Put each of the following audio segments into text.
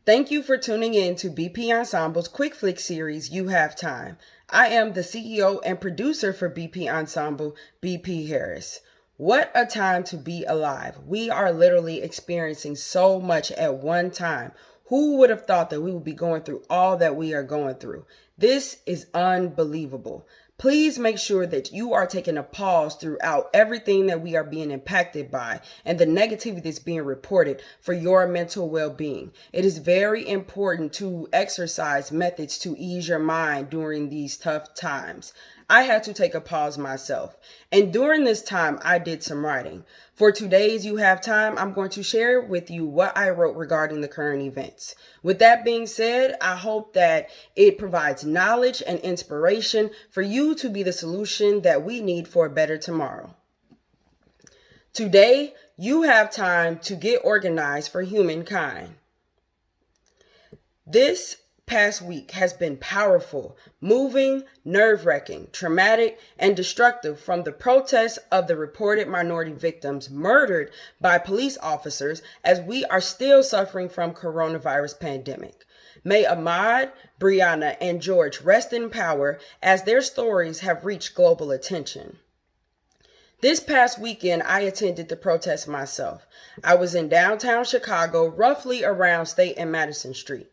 Thank you for tuning in to BP Ensemble's Quick Flick series, You Have Time. I am the CEO and producer for BP Ensemble, BP Harris. What a time to be alive. We are literally experiencing so much at one time. Who would have thought that we would be going through all that we are going through? This is unbelievable. Please make sure that you are taking a pause throughout everything that we are being impacted by and the negativity that's being reported for your mental well-being. It is very important to exercise methods to ease your mind during these tough times. I had to take a pause myself. And during this time, I did some writing. For today's You Have Time, I'm going to share with you what I wrote regarding the current events. With that being said, I hope that it provides knowledge and inspiration for you to be the solution that we need for a better tomorrow. Today, you have time to get organized for humankind. This past week has been powerful, moving, nerve-wracking, traumatic, and destructive from the protests of the reported minority victims murdered by police officers as we are still suffering from coronavirus pandemic. May Ahmaud, Breonna, and George rest in power as their stories have reached global attention. This past weekend, I attended the protest myself. I was in downtown Chicago, roughly around State and Madison Street.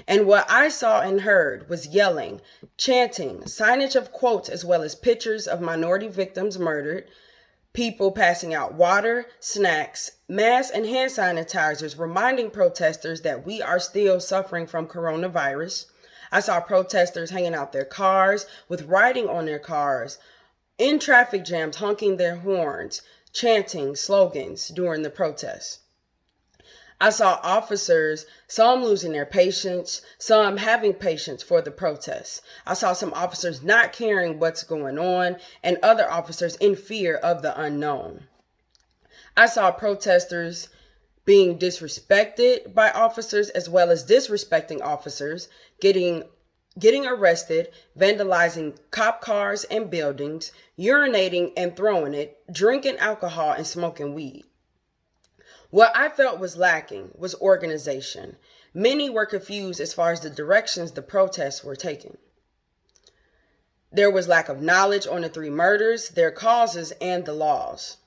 And what I saw and heard was yelling, chanting, signage of quotes, as well as pictures of minority victims murdered, people passing out water, snacks, masks, and hand sanitizers, reminding protesters that we are still suffering from coronavirus. I saw protesters hanging out their cars with writing on their cars, in traffic jams, honking their horns, chanting slogans during the protests. I saw officers, some losing their patience, some having patience for the protests. I saw some officers not caring what's going on and other officers in fear of the unknown. I saw protesters being disrespected by officers as well as disrespecting officers, getting arrested, vandalizing cop cars and buildings, urinating and throwing it, drinking alcohol and smoking weed. What I felt was lacking was organization. Many were confused as far as the directions the protests were taking. There was lack of knowledge on the 3 murders, their causes, and the laws.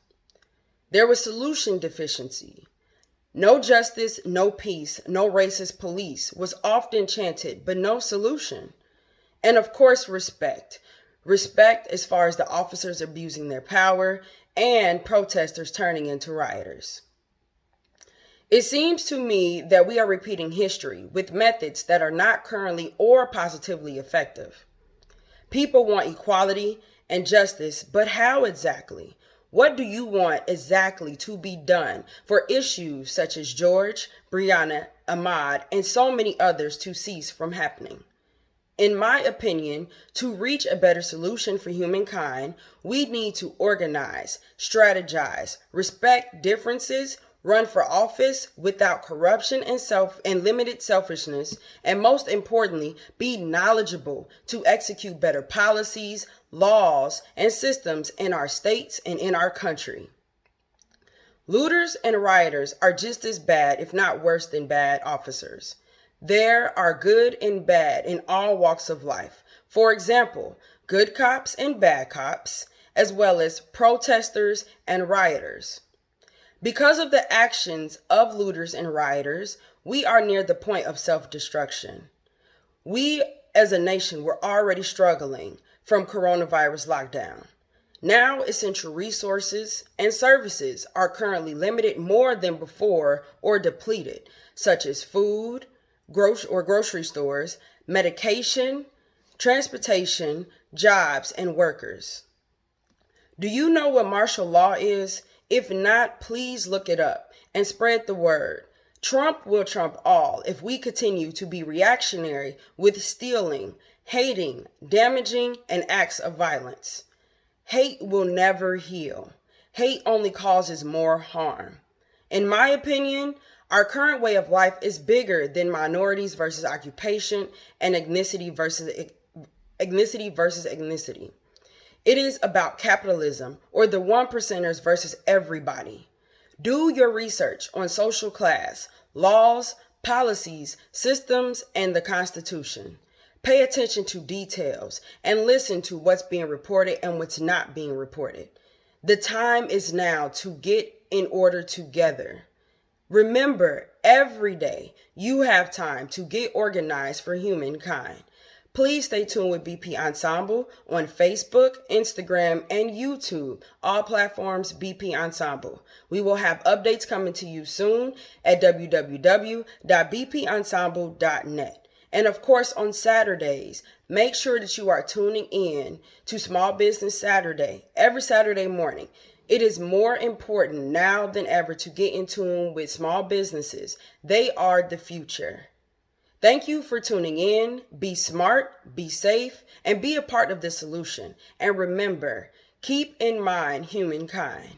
There was solution deficiency. No justice, no peace, no racist police was often chanted, but no solution. And of course, respect. Respect as far as the officers abusing their power and protesters turning into rioters. It seems to me that we are repeating history with methods that are not currently or positively effective. People want equality and justice, but how exactly? What do you want exactly to be done for issues such as George, Breonna, Ahmaud, and so many others to cease from happening? In my opinion, to reach a better solution for humankind, we need to organize, strategize, respect differences, run for office without corruption and limited selfishness, and most importantly, be knowledgeable to execute better policies, laws, and systems in our states and in our country. Looters and rioters are just as bad, if not worse than bad officers. There are good and bad in all walks of life. For example, good cops and bad cops, as well as protesters and rioters. Because of the actions of looters and rioters, we are near the point of self-destruction. We as a nation were already struggling from coronavirus lockdown. Now essential resources and services are currently limited more than before or depleted, such as food, grocery stores, medication, transportation, jobs, and workers. Do you know what martial law is? If not, please look it up and spread the word. Trump will trump all if we continue to be reactionary with stealing, hating, damaging, and acts of violence. Hate will never heal. Hate only causes more harm. In my opinion, our current way of life is bigger than minorities versus occupation and ethnicity versus ethnicity. It is about capitalism or the 1%ers versus everybody. Do your research on social class, laws, policies, systems, and the Constitution. Pay attention to details and listen to what's being reported and what's not being reported. The time is now to get in order together. Remember, every day you have time to get organized for humankind. Please stay tuned with BP Ensemble on Facebook, Instagram, and YouTube, all platforms BP Ensemble. We will have updates coming to you soon at www.bpensemble.net. And of course, on Saturdays, make sure that you are tuning in to Small Business Saturday every Saturday morning. It is more important now than ever to get in tune with small businesses. They are the future. Thank you for tuning in. Be smart, be safe, and be a part of the solution. And remember, keep in mind humankind.